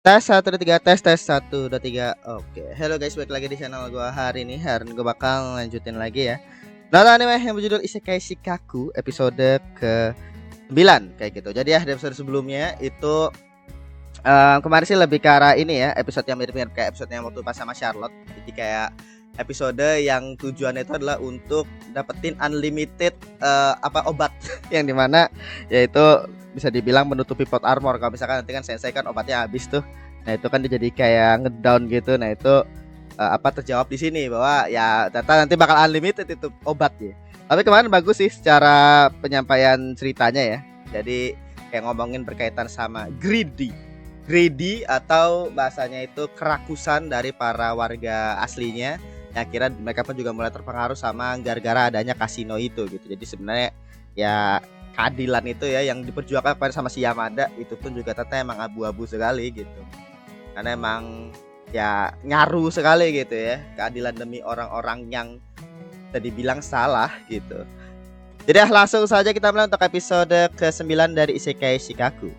Tes 1 2 3 tes 1 2 3. Oke, hello guys, balik lagi di channel gua hari ini. Hari ini gua bakal lanjutin lagi ya. Nonton anime yang berjudul Isekai Shikaku episode ke-9 kayak gitu. Jadi ya di episode sebelumnya itu kemarin sih lebih ke arah ini ya, episode yang mirip-mirip kayak episode yang waktu pas sama Charlotte. Jadi kayak episode yang tujuannya itu adalah untuk dapetin unlimited obat yang dimana yaitu bisa dibilang menutupi plot armor. Kalau misalkan nanti kan sensei kan obatnya habis tuh, nah itu kan dia jadi kayak ngedown gitu. Nah itu terjawab di sini bahwa ya ternyata nanti bakal unlimited itu obat ya. Tapi kemarin bagus sih secara penyampaian ceritanya ya. Jadi kayak ngomongin berkaitan sama greedy atau bahasanya itu kerakusan dari para warga aslinya. Ya kira mereka pun juga mulai terpengaruh sama gara-gara adanya kasino itu gitu. Jadi sebenarnya ya keadilan itu ya yang diperjuangkan pada sama si Yamada itu pun juga ternyata emang abu-abu sekali gitu. Karena emang ya nyaru sekali gitu ya, keadilan demi orang-orang yang tadi bilang salah gitu. Jadi langsung saja kita mulai untuk episode ke-9 dari Isekai Shikaku.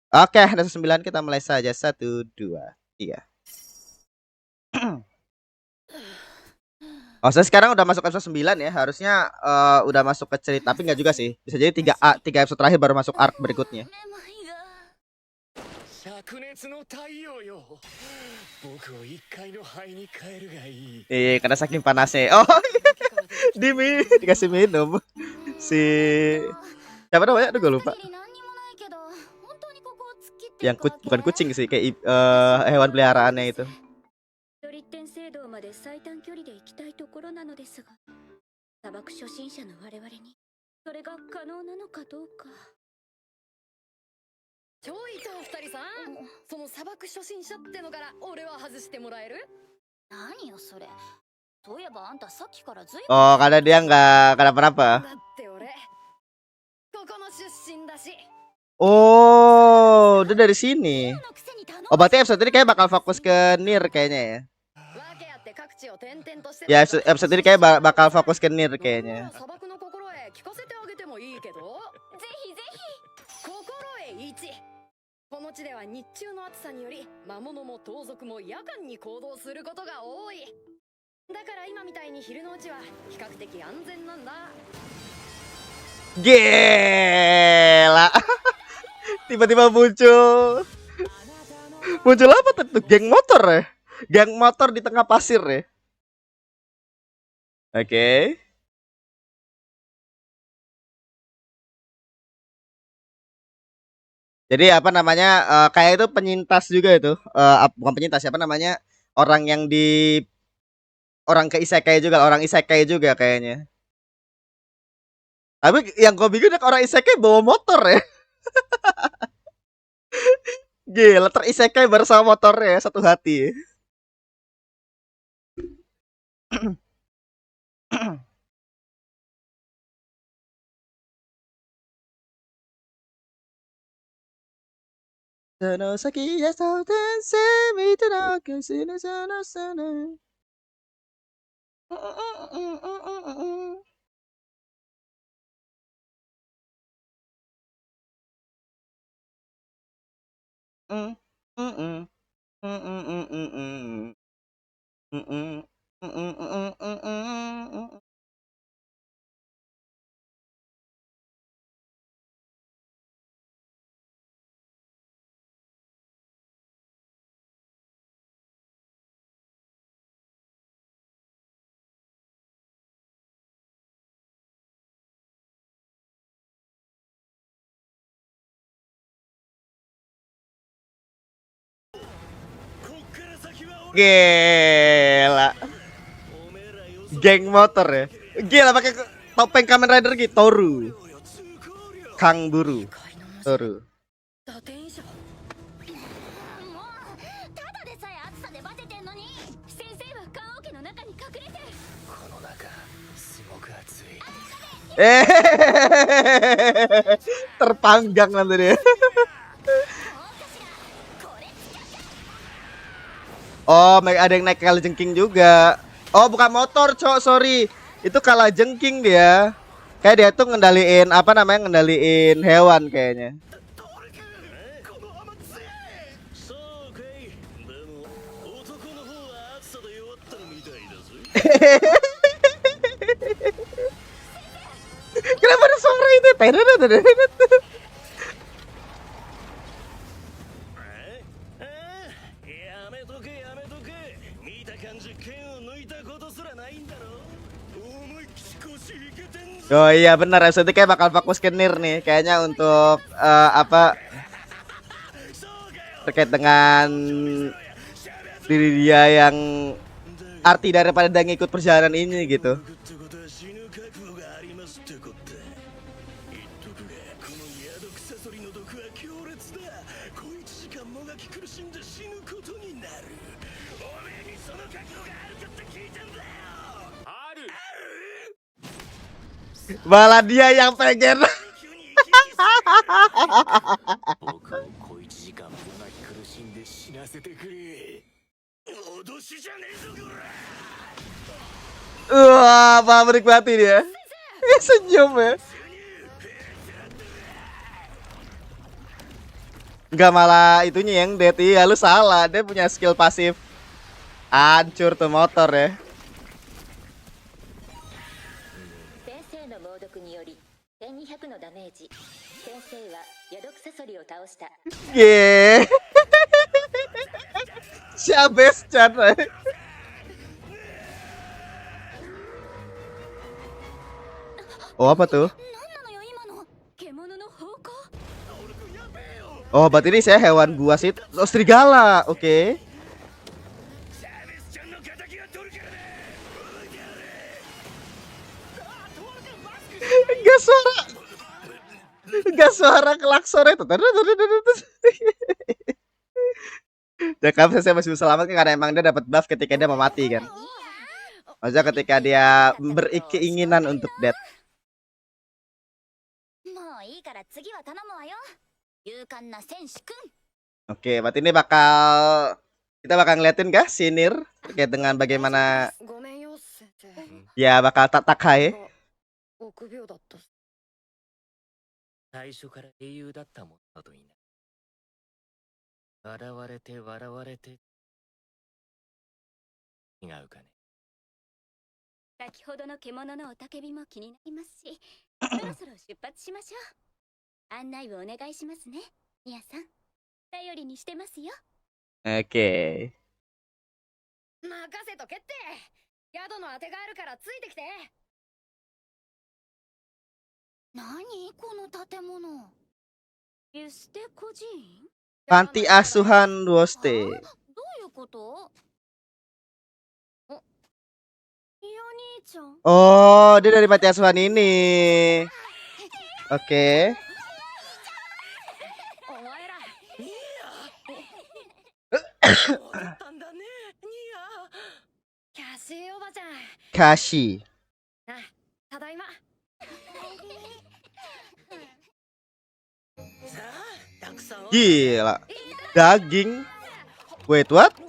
Oke, episode 9 kita mulai saja. 1 2 3. Oh, saya sekarang udah masuk episode 9 ya. Harusnya udah masuk ke cerita, tapi enggak juga sih. Bisa jadi 3 episode terakhir baru masuk arc berikutnya. Karena saking panasnya. Oh, dikasih minum. Si siapa namanya? Aduh, gue lupa. Yang bukan kucing sih, kayak hewan peliharaannya itu. Oh, karena dia nggak kenapa-napa. Oh, udah dari sini. Oh, berarti episode ini kayak bakal fokus ke Nier kayaknya ya. Ya, episode ini kayak bakal fokus ke Nier kayaknya. Gila. Tiba-tiba muncul apa tuh? Geng motor ya? Geng motor di tengah pasir ya? Oke. Jadi apa namanya kayak itu penyintas juga itu bukan penyintas, siapa namanya, orang yang di orang ke isekai juga, orang isekai juga kayaknya. Tapi yang gue bingung orang isekai bawa motor ya. Gila, terisekai bersama motornya ya, satu hati. Gila. Geng motor ya. Gila pakai topeng Kamen Rider gitu, Toru. Kang Buru. Toru. Terpanggang nanti dia. Oh, ada yang naik kalajengking juga. Oh, bukan motor, cok, sorry. Itu kalajengking dia. Kayak dia tuh ngendaliin apa namanya, ngendaliin hewan kayaknya. Kenapa ada suara itu? Oh iya benar, episode kayak bakal fokus ke Nir nih kayaknya untuk apa terkait dengan diri dia yang arti daripada dia ngikut perjalanan ini gitu. Malah dia yang pengen. Wah, apa menikmati dia. Senyum ya. Enggak, malah itunya yang dead. Iya lu salah, dia punya skill pasif. Hancur tuh motor ya. Yeah. Siabes Chan. Oh apa tuh? Oh berarti ini saya hewan buas itu. Oh serigala, oke. Gak suara. Gak suara klakson itu. Jakab saya masih selamat kan karena emang dia dapat buff ketika dia mau mati kan. Maksudnya ketika dia berkeinginan untuk death. Oke, berarti ini kita bakal ngeliatin kah Sinir terkait dengan bagaimana ya bakal Takai. 最初から英雄だったものだといいな。笑われて笑われて。違うかね。先ほどの獣の雄たけびも気になりますし、そろそろ出発しましょう。案内をお願いしますね、ミヤさん。頼りにしてますよ。Oke. 任せとけって。宿の当てがあるからついてきて。何この建物。ユステ孤児院 Panti asuhan Woste. どういうこと？お、イオ兄ちゃん。 Oh, dia dari panti asuhan ini. Oke. お前ら。たんだね、ニキャシーおばちゃん。 Kashi. ただいま。 Gila. Daging. Wait, what? こ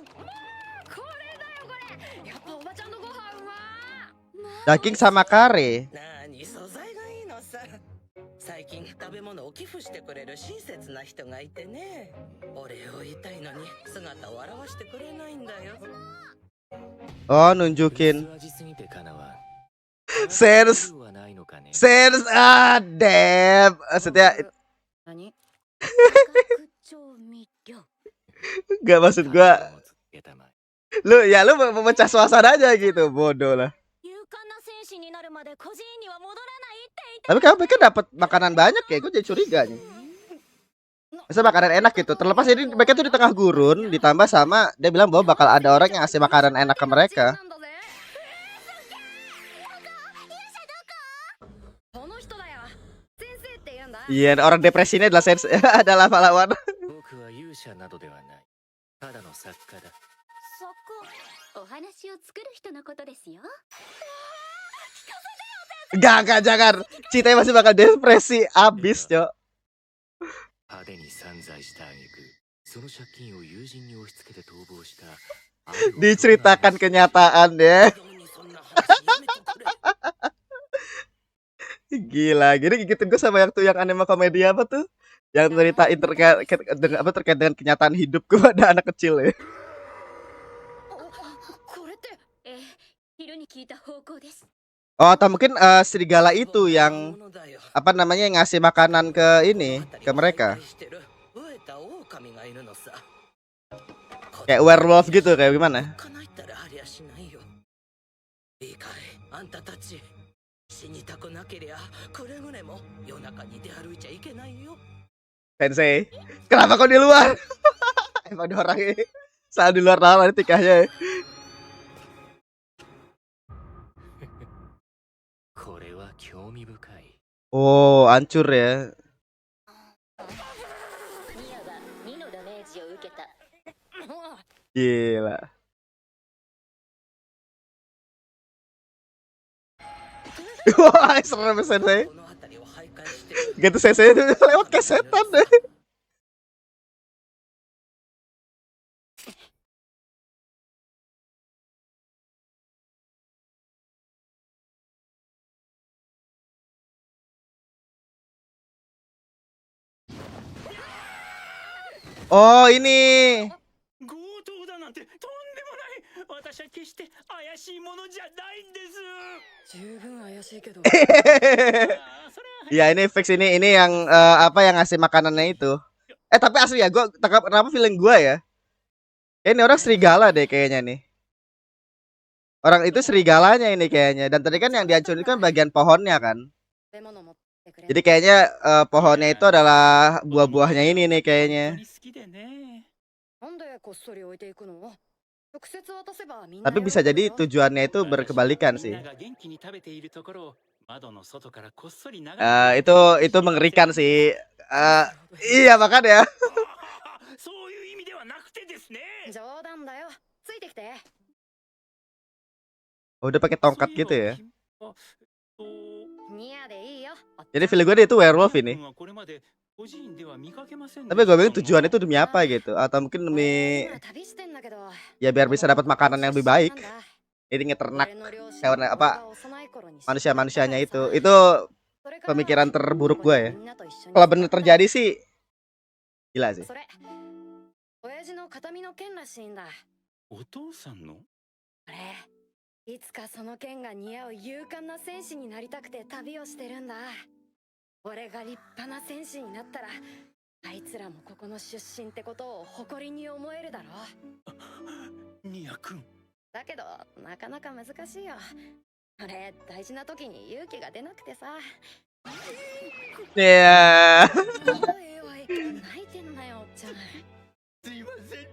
れだよこれ。やっぱおばちゃんのご飯うま。 Daging sama kare. 何素材がいいのさ。最近食べ物を寄付してくれる親切な人がいてね。お礼を言いたいのに姿を現してくれないんだよ。 Oh, nunjukin. 薄味すぎてかなわ。 Sense. はないのかね。 Sense. Ah, damn. Maksudnya 何？ gak maksud gua. Lu memecah suasana aja gitu, bodoh lah. Tapi kamu mereka dapat makanan banyak ya, gue jadi curiga nih. Masa makanan enak gitu. Terlepas ini mereka tuh di tengah gurun, ditambah sama dia bilang bahwa bakal ada orang yang ngasih makanan enak ke mereka. Iya, orang depresi ini adalah adalah pahlawan. Gak, jangan. Cita masih bakal depresi abis, Cok. Diceritakan kenyataan deh. Gila, gini gigitin gue sama yang tuh yang anime komedi apa tuh? Yang ceritain terkait dengan kenyataan hidup kepada anak kecil ya. 聞いた方向です。 Oh, atau mungkin serigala itu yang apa namanya yang ngasih makanan ke ini ke mereka. Kayak werewolf gitu kayak gimana? Sensei, kenapa kau di luar? Emang ada orang ini saat di luar lama tikahnya. Oh, hancur ya. ニアが2のダメージを受けた。 Gila. Wah, serem sensei. Gitu sensei itu lewat kayak setan deh. Oh, ini. 強盗だなんてとんでもない。私は決して怪しいものじゃないんです。十分怪しいけど。Ya ini fix ini yang apa yang ngasih makanannya itu. Tapi asli ya gue tangkap kenapa feeling gue ya. Ini orang serigala deh kayaknya nih. Orang itu serigalanya ini kayaknya. Dan tadi kan yang dihancurin kan bagian pohonnya kan. Jadi kayaknya pohonnya itu adalah buah-buahnya ini nih kayaknya. Tapi bisa jadi tujuannya itu berkebalikan sih. Itu mengerikan sih. Iya makanya. Oh, udah pakai tongkat gitu ya. Jadi feeling gue dia itu werewolf ini. Tapi gue bingung tujuan itu demi apa gitu. Atau mungkin demi ya biar bisa dapat makanan yang lebih baik. Ini ngeternak hewan apa manusia-manusianya itu. Itu pemikiran terburuk gue ya. Kalau bener terjadi sih gila sih. いつかその剣が似合う勇敢な戦士になりたくて旅をしてるんだ。俺が立派な戦士になったら、あいつらもここの出身ってことを誇りに思えるだろう。ニア君。だけどなかなか難しいよ。俺大事な時に勇気が出なくてさ。いや。おいおい、泣いてんなよおっちゃん。すいません。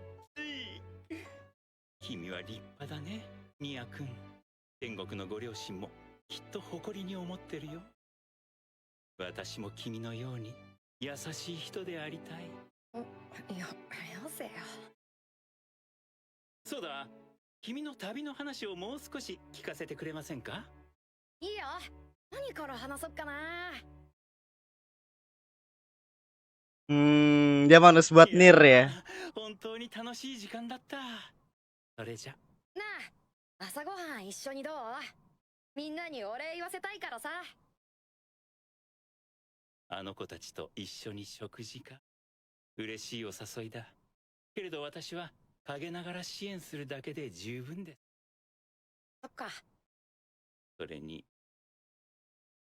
君は立派だね、ニア君。天国のご両親もきっと誇りに思ってるよ。私も君のように優しい人でありたい。よせよ。そうだ、君の旅の話をもう少し聞かせてくれませんか？いいよ。何から話そっかな。Dia manusia buat Nir ya. 本当に楽しい時間だった。それじゃ。なあ、朝ごはん一緒にどう？みんなにお礼言わせたいからさ。あの子たちと一緒に食事か。嬉しいお誘いだ。けれど私は陰ながら支援するだけで十分です。そっか。それに、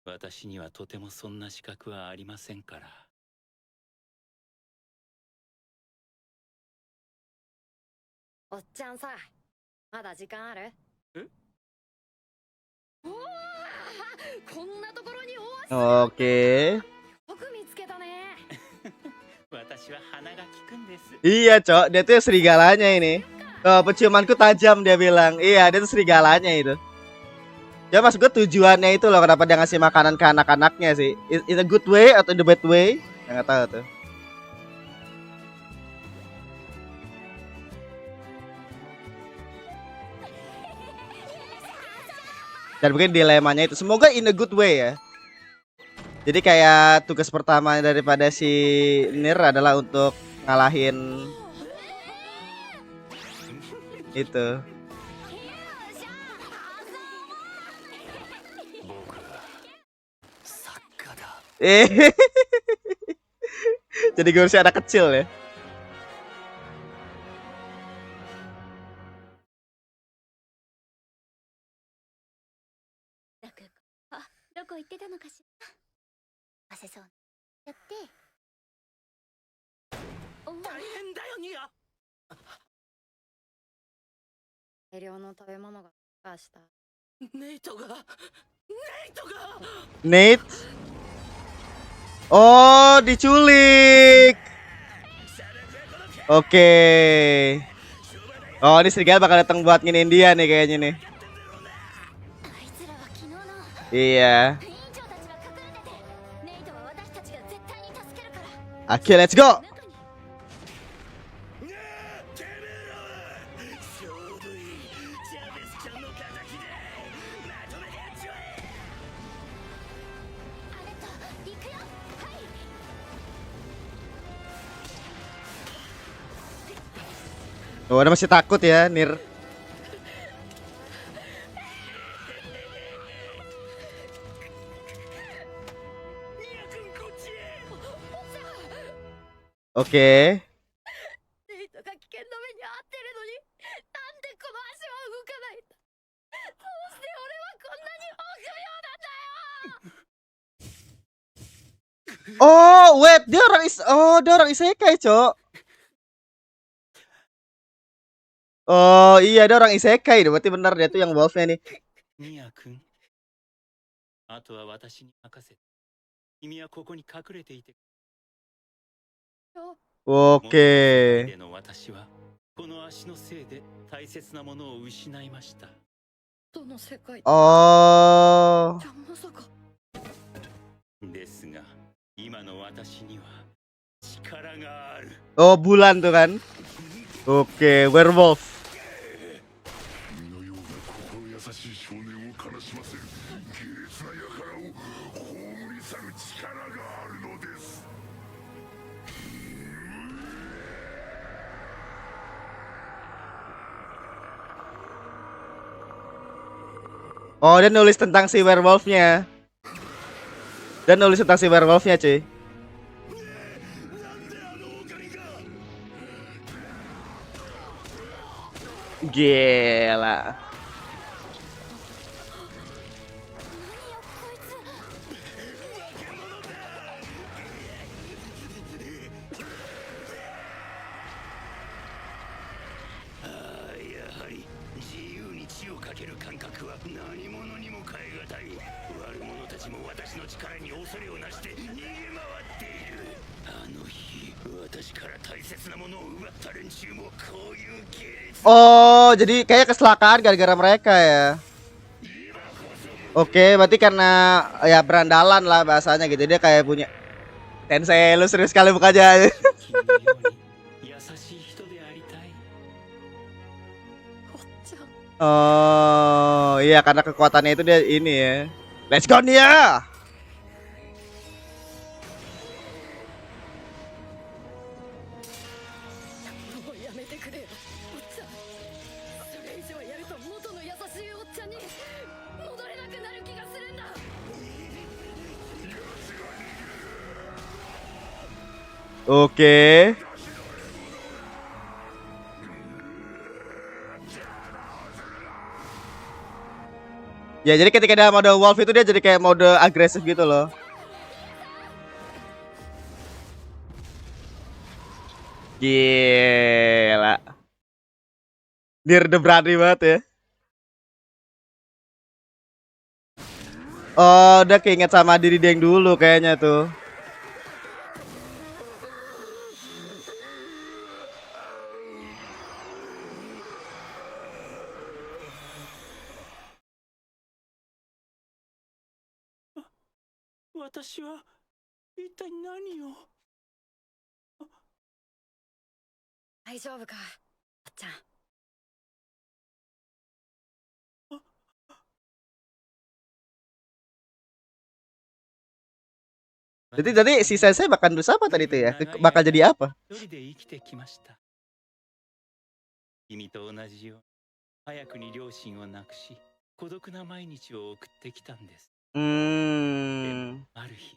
私にはとてもそんな資格はありませんから。おっちゃんさ、まだ時間ある？え？おお、こんなところにオッケー。よく見つけたね。私は鼻が利くんです。Iya, Cok. Dia tuh serigalanya ini. Oh, penciumanku tajam dia bilang. Iya, dia tuh serigalanya itu. Ya maksud gue tujuannya itu loh kenapa dia ngasih makanan ke anak-anaknya sih. In a good way atau in the bad way? Nggak tahu tuh. Dan mungkin dilemanya itu semoga in a good way ya. Jadi kayak tugas pertama daripada si Nir adalah untuk ngalahin itu. Jadi gue harusnya anak kecil ya. どこ行ってたのかしら。汗そう。やって。おお。大変だよニア。大量の食べ物が化した。ネイトが Nate. Oh, diculik. Oke. Oh, ini serigala bakal datang buat nginin dia nih kayaknya nih. あいつらは昨日の Iya. 委員長たちが隠れてて、ネイトは私たちが絶対に助けるから。 Oke, let's go. 中に。てめえらはちょうどいいジャベスちゃんの敵でまとめてやっちまえ。アレット、行くよ。はい。 Oh, ada masih takut ya, Nir. ニア君こっちへ。 Oke. ネイトが危険な目に遭ってるのに、なんでこの足は動かないんだ。どうして俺はこんなに臆病なんだよ。 Oh, wait, dia orang isekai, Cok. Oh, iya, dia orang isekai, berarti benar dia tuh yang wolf-nya nih. ニア君、あとは私に任せて。君はここに隠れていて。Oke. での私はこの足のせいで大切なものを失いました。どの世界 Oh. じゃまさか。ですが、今の私には力がある。 Oh, bulan tuh kan. Oke, werewolf. 君のような心優しい少年を悲しませる卑劣な輩を葬り去る力があるのです。 Oh, dia nulis tentang si werewolfnya. Dan nulis tentang si werewolfnya, cuy. Gila. やはり自由に血をかける感覚は何者にも代え難い。悪者たちも私の力に恐れをなして逃げ回っている。あの日私から大切なものを奪った連中もこういう系列。 Oh, jadi kayak kecelakaan gara-gara mereka ya. Oke, berarti karena ya berandalan lah bahasanya gitu. Dia kayak punya Tensei, lu serius sekali mukanya. 君のように優しい人でありたい。おっちゃん。 Oh, iya karena kekuatannya itu dia ini ya. Let's go Nia. もうやめてくれよ、おっちゃん。それ以上やると元の優しいおっちゃんに戻れなくなる気がするんだ。 Oke. Ya jadi ketika dia mode wolf itu dia jadi kayak mode agresif gitu loh. Gila. Dia udah berani banget ya. Oh, udah keinget sama diri dia yang dulu kayaknya tuh. "私は一体何を?" 大丈夫か、おっちゃん。 Jadi si Sensei bakal berusaha apa tadi tuh ya? Bakal jadi apa? 一人で生きてきました。君と同じように早くに両親を亡くし、孤独な毎日を送ってきたんです。でもある日、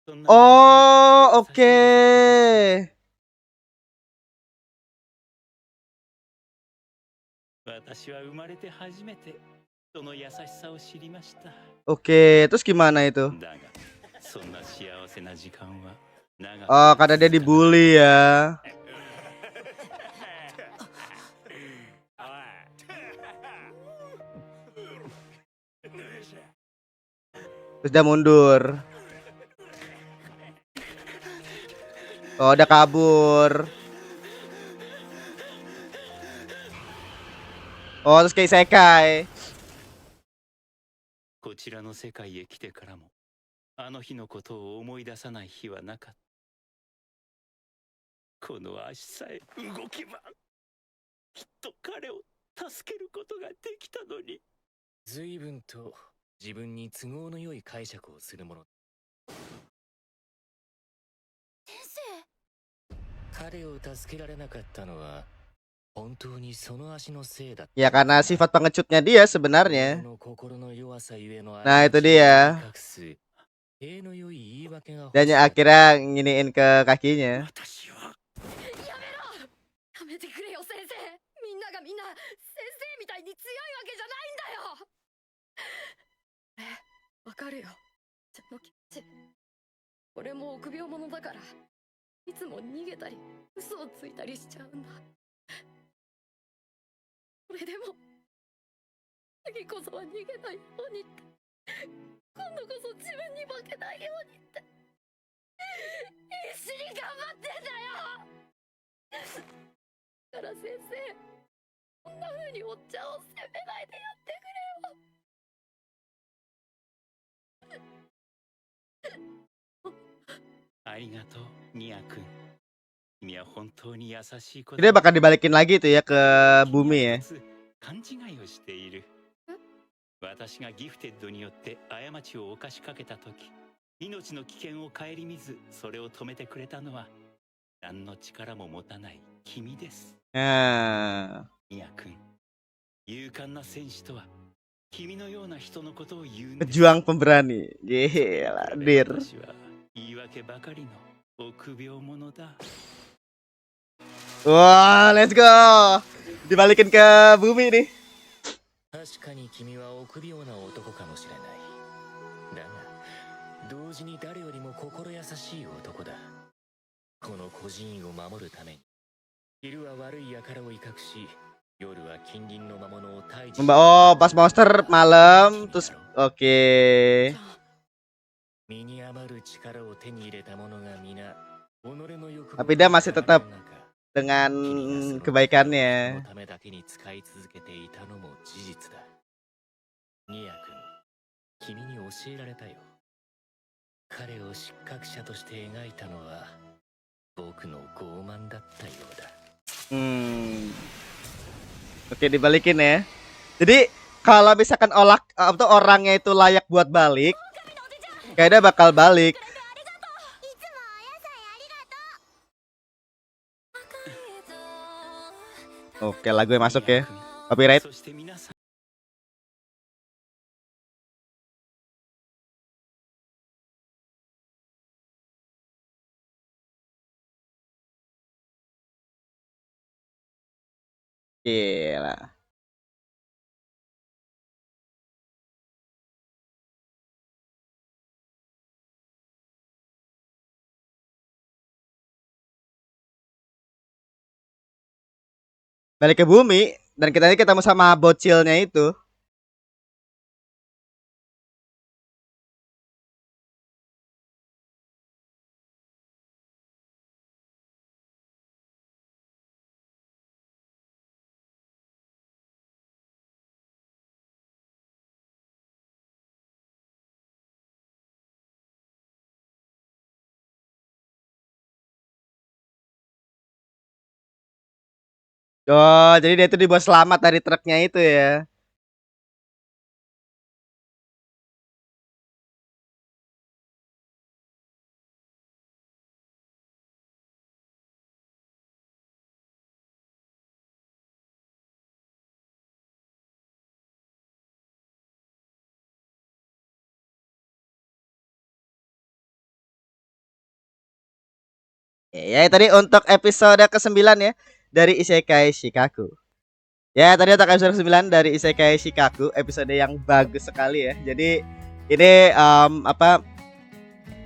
そんな Oh, oke. 私は生まれて初めてその優しさを知りました。 Oke, terus gimana itu? だがそんな幸せな時間は長く Oh, karena dia dibully ya. Terus dia mundur. Oh, udah kabur. Oh, terus kayak isekai. こちらの世界へ来てからもあの日のことを思い出さない日はなかった。この足さえ動けばきっと彼を助けることができたのに。随分と自分に都合の良い解釈をするもの。先彼を助けられなかったのは本当にその足のせいだった。 Ya karena sifat pengecutnya dia sebenarnya. の心の弱さゆえの Nah, itu dia. 隠す礼の良い言い訳が欲し Dan かった。 akhirnya nginiin ke kakinya. 私はやめろ、やめてくれよ先生。みんながみんな先生みたいに強いわけじゃないんだよ。わかるよ、その気持ち。俺も臆病者だからいつも逃げたり嘘をついたりしちゃうんだ。それでも次こそは逃げないようにって、今度こそ自分に負けないようにって必死に頑張ってんだよ。だから先生、こんな風におっちゃんを責めないでやってくれよ。ありがとうニア君。君は本当に優しい子 Dia bakal dibalikin lagi tuh ya ke bumi ya. 勘違いをしている。私がギフテッドによって過ちを犯しかけた時、命の危険を顧みずそれを止めてくれたのは何の力も持たない君です。 Nah, ニア君、勇敢な戦士とは君のような人のことを言うんです。 pejuang pemberani. Gila, dir. 私は言い訳ばかりの臆病者だ。 Wah, let's go. Dibalikin ke bumi nih. 確かに君は臆病な男かもしれない。だが同時に誰よりも心優しい男だ。この孤児院を守るために昼は悪い輩を威嚇し、夜は近隣の魔物を退治し、 Oh, pas monster malam terus oke. 身に余る力を手に入れた者が皆己の欲望 Tapi dia masih tetap の中 dengan 君がその kebaikannya. のためだけに使い続けていたのも事実だ。ニア君、君に教えられたよ。彼を失格者として描いたのは僕の傲慢だったようだ。 Oke, dibalikin ya. Jadi kalau misalkan atau orangnya itu layak buat balik, kayaknya bakal balik. Oke, lagu yang masuk ya. Copyright. そして皆さん Gila. Balik ke bumi dan kita ini ketemu sama bocilnya itu. Oh, jadi dia itu dibuat selamat dari truknya itu ya. Ya, tadi untuk episode ke-9 ya dari Isekai Shikaku. Ya, tadi untuk episode 9 dari Isekai Shikaku, episode yang bagus sekali ya. Jadi ini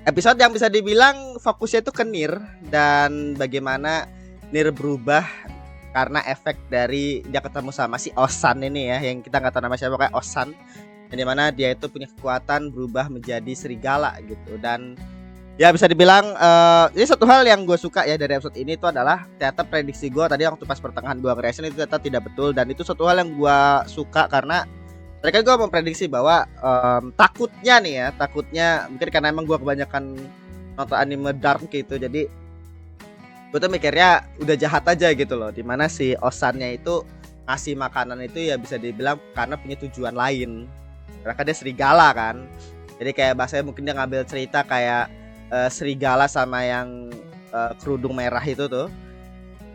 episode yang bisa dibilang fokusnya itu ke Nier dan bagaimana Nier berubah karena efek dari dia ketemu sama si Osan ini ya, yang kita nggak tahu nama siapa, kayak Osan, yang dimana dia itu punya kekuatan berubah menjadi serigala gitu. Dan ya bisa dibilang ini satu hal yang gue suka ya dari episode ini itu adalah ternyata prediksi gue tadi waktu pas pertengahan gue nge-reaction itu ternyata tidak betul, dan itu satu hal yang gue suka karena tadi kan gue memprediksi bahwa takutnya mungkin karena emang gue kebanyakan nonton anime dark gitu, jadi gue tuh mikirnya udah jahat aja gitu loh, dimana si Osannya itu ngasih makanan itu ya bisa dibilang karena punya tujuan lain, karena dia serigala kan. Jadi kayak bahasanya mungkin dia ngambil cerita kayak serigala sama yang kerudung merah itu tuh,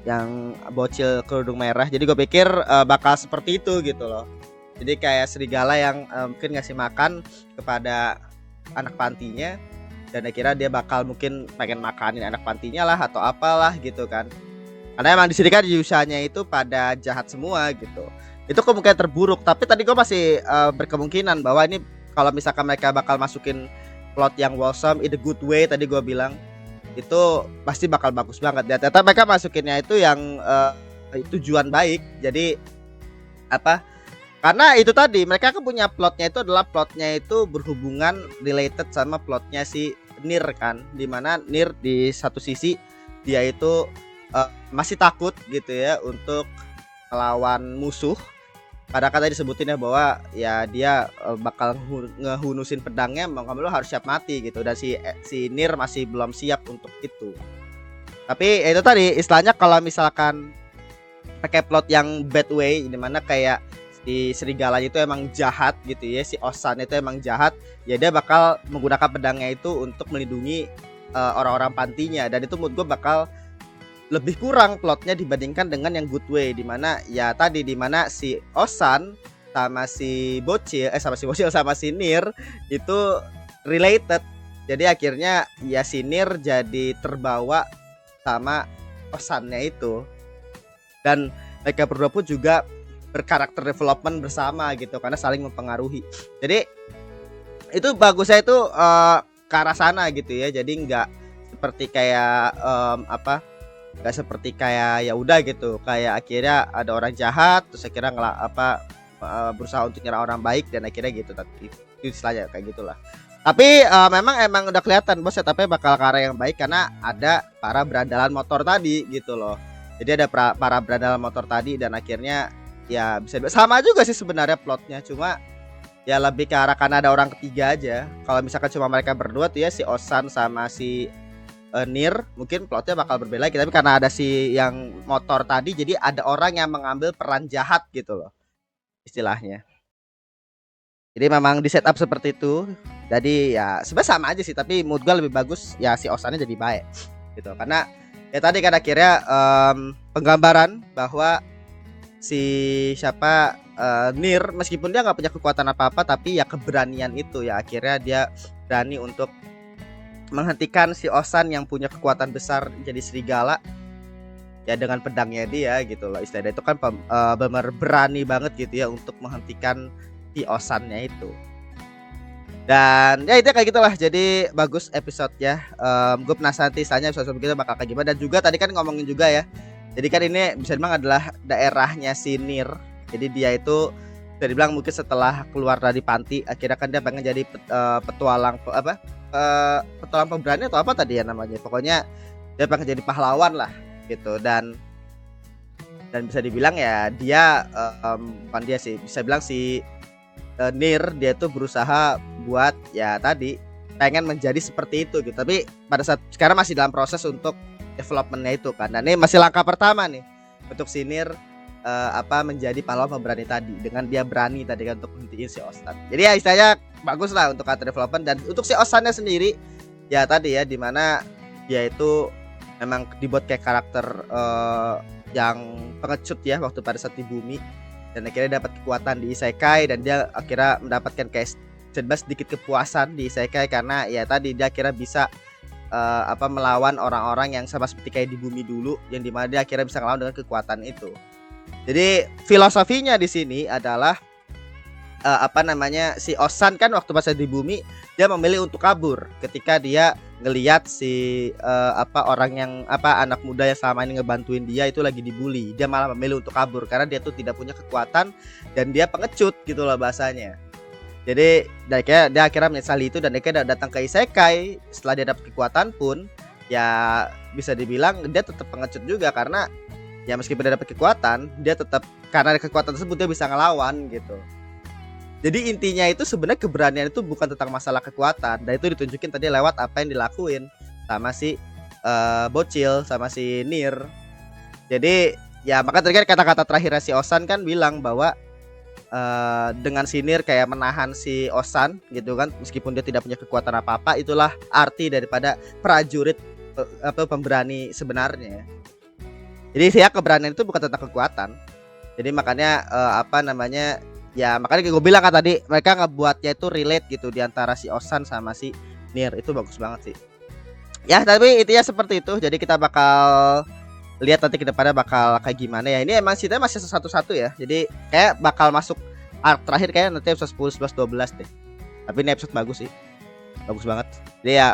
yang bocil kerudung merah. Jadi gue pikir bakal seperti itu gitu loh. Jadi kayak serigala yang mungkin ngasih makan kepada anak pantinya, dan akhirnya dia bakal mungkin pengen makanin anak pantinya lah atau apalah gitu kan. Karena emang di sini kan Yushanya itu pada jahat semua gitu. Itu kemungkinan terburuk. Tapi tadi gue masih berkemungkinan bahwa ini kalau misalkan mereka bakal masukin plot yang wholesome in the good way, tadi gue bilang itu pasti bakal bagus banget ya. Ternyata mereka masukinnya itu yang tujuan baik. Jadi karena itu tadi mereka kan punya plotnya itu adalah plotnya itu berhubungan related sama plotnya si Nier kan, dimana Nier di satu sisi dia itu masih takut gitu ya untuk melawan musuh. Padahal kata disebutin ya bahwa ya dia bakal ngehunusin pedangnya, mau nggak mau harus siap mati gitu, dan si Nier masih belum siap untuk itu. Tapi itu tadi istilahnya kalau misalkan pakai plot yang bad way, dimana kayak si serigala itu emang jahat gitu ya, si Osan itu emang jahat, ya dia bakal menggunakan pedangnya itu untuk melindungi orang-orang pantinya, dan itu menurut gue bakal lebih kurang plotnya dibandingkan dengan yang good way, dimana ya tadi dimana si Osan sama si bocil sama si Nier itu related. Jadi akhirnya ya si Nier jadi terbawa sama Osannya itu, dan mereka berdua pun juga berkarakter development bersama gitu karena saling mempengaruhi. Jadi itu bagusnya itu ke arah sana gitu ya. Jadi nggak seperti kayak nggak seperti kayak ya udah gitu, kayak akhirnya ada orang jahat terus akhirnya berusaha untuk nyerang orang baik dan akhirnya gitu. Tapi itu istilahnya kayak gitulah. Tapi memang udah kelihatan bos ya, tapi bakal ke arah yang baik karena ada para berandalan motor tadi gitu loh. Jadi ada para berandalan motor tadi, dan akhirnya ya bisa sama juga sih sebenarnya plotnya, cuma ya lebih ke arah karena ada orang ketiga aja. Kalau misalkan cuma mereka berdua tuh ya, si Osan sama si Nier, mungkin plotnya bakal berbeda lagi. Tapi karena ada si yang motor tadi, jadi ada orang yang mengambil peran jahat gitu loh istilahnya. Jadi memang di setup seperti itu. Jadi ya sebenarnya sama aja sih, tapi mood gue lebih bagus ya si Osannya jadi baik gitu. Karena ya tadi kan akhirnya penggambaran bahwa si Nier meskipun dia nggak punya kekuatan apa-apa, tapi ya keberanian itu ya akhirnya dia berani untuk menghentikan si Osan yang punya kekuatan besar jadi serigala ya dengan pedangnya dia gitu loh. Istilahnya itu kan benar berani banget gitu ya untuk menghentikan si Osannya itu. Dan ya itu kayak gitulah. Jadi bagus episode ya. Gue penasaran istilahnya episode begitu bakal kayak gimana. Dan juga tadi kan ngomongin juga ya, jadi kan ini bisa dibilang adalah daerahnya si Nier. Jadi dia itu bisa dibilang mungkin setelah keluar dari panti, akhirnya kan dia pengen jadi petualang petualang pemberani atau apa tadi ya namanya. Pokoknya dia pengen jadi pahlawan lah gitu. Dan bisa dibilang ya dia bukan dia sih, bisa bilang si Nier dia tuh berusaha buat ya tadi pengen menjadi seperti itu gitu. Tapi pada saat sekarang masih dalam proses untuk developmentnya itu kan. Dan ini masih langkah pertama nih untuk si Nier menjadi pahlawan pemberani tadi, dengan dia berani tadi kan untuk menghentikan si Osan. Jadi ya istilahnya bagus lah untuk karakter development. Dan untuk si Osannya sendiri ya tadi ya, dimana dia itu memang dibuat kayak karakter yang pengecut ya waktu pada saat di bumi, dan akhirnya dapat kekuatan di Isekai, dan dia akhirnya mendapatkan kayak sedikit kepuasan di Isekai karena ya tadi dia akhirnya bisa melawan orang-orang yang sama seperti kayak di bumi dulu, yang dimana dia akhirnya bisa ngelawan dengan kekuatan itu. Jadi filosofinya di sini adalah si Osan kan waktu masa di bumi dia memilih untuk kabur ketika dia ngelihat si orang yang anak muda yang selama ini ngebantuin dia itu lagi dibully. Dia malah memilih untuk kabur karena dia tuh tidak punya kekuatan dan dia pengecut gitu loh bahasanya. Jadi dia akhirnya menyesali itu dan dia datang ke isekai. Setelah dia dapat kekuatan pun ya bisa dibilang dia tetap pengecut juga karena ya meskipun dia dapat kekuatan dia tetap karena ada kekuatan tersebut dia bisa ngelawan gitu. Jadi intinya itu sebenarnya keberanian itu bukan tentang masalah kekuatan. Dan itu ditunjukin tadi lewat apa yang dilakuin sama si bocil, sama si Nir. Jadi ya maka tadi kan kata-kata terakhirnya si Osan kan bilang bahwa dengan si Nir kayak menahan si Osan gitu kan, meskipun dia tidak punya kekuatan apa-apa, itulah arti daripada prajurit pemberani sebenarnya. Jadi ya keberanian itu bukan tentang kekuatan. Jadi makanya ya makanya gue bilang kan tadi mereka ngebuatnya itu relate gitu di antara si Osan sama si Nir. Itu bagus banget sih. Ya tapi intinya seperti itu. Jadi kita bakal lihat nanti ke depannya bakal kayak gimana ya. Ini emang ceritanya masih satu-satu ya. Jadi kayak bakal masuk arc terakhir kayak nanti episode 10, 11, 12 deh. Tapi ini episode bagus sih. Bagus banget. Jadi ya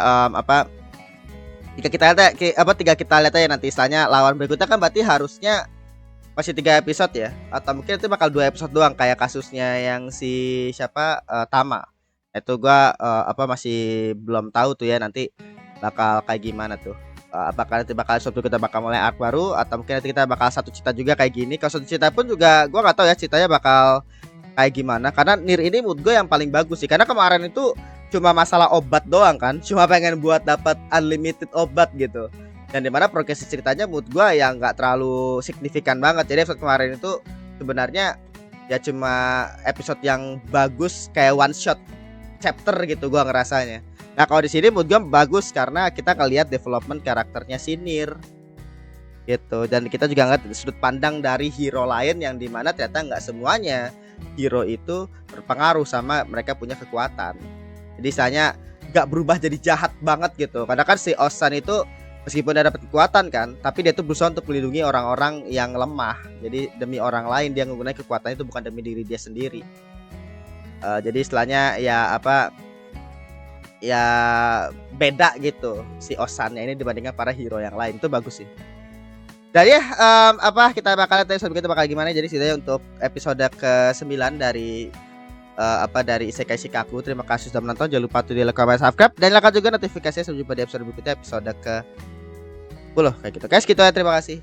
jika kita lihat aja nanti istilahnya lawan berikutnya kan berarti harusnya masih 3 episode ya, atau mungkin itu bakal 2 episode doang kayak kasusnya yang si Tama. Itu gua masih belum tahu tuh ya nanti bakal kayak gimana tuh. Apakah nanti bakal episode kita bakal mulai arc baru atau mungkin nanti kita bakal satu cerita juga kayak gini. Kalau satu cerita pun juga gua nggak tahu ya ceritanya bakal kayak gimana, karena Nir ini menurut gue yang paling bagus sih, karena kemarin itu cuma masalah obat doang kan, cuma pengen buat dapat unlimited obat gitu. Dan dimana progresi ceritanya menurut gue yang nggak terlalu signifikan banget. Jadi episode kemarin itu sebenarnya ya cuma episode yang bagus kayak one shot chapter gitu gue ngerasanya. Nah kalau di sini menurut gue bagus karena kita ngelihat development karakternya si Nir gitu. Dan kita juga ngeliat sudut pandang dari hero lain yang dimana ternyata nggak semuanya hero itu berpengaruh sama mereka punya kekuatan. Jadi istilahnya nggak berubah jadi jahat banget gitu. Karena kan si Osan itu meskipun dia dapat kekuatan kan, tapi dia tuh berusaha untuk melindungi orang-orang yang lemah. Jadi demi orang lain dia menggunakan kekuatan itu, bukan demi diri dia sendiri. Jadi istilahnya ya beda gitu si Osannya ini dibandingkan para hero yang lain. Itu bagus sih. Dan ya kita bakal lihat episode kita bakal gimana. Jadi setidaknya untuk episode ke-9 dari dari Isekai Shikaku. Terima kasih sudah menonton. Jangan lupa untuk di like, comment, subscribe, dan nyalakan juga notifikasinya. Sampai jumpa di episode berikutnya, episode ke 10 kayak gitu guys. Gitu ya, terima kasih.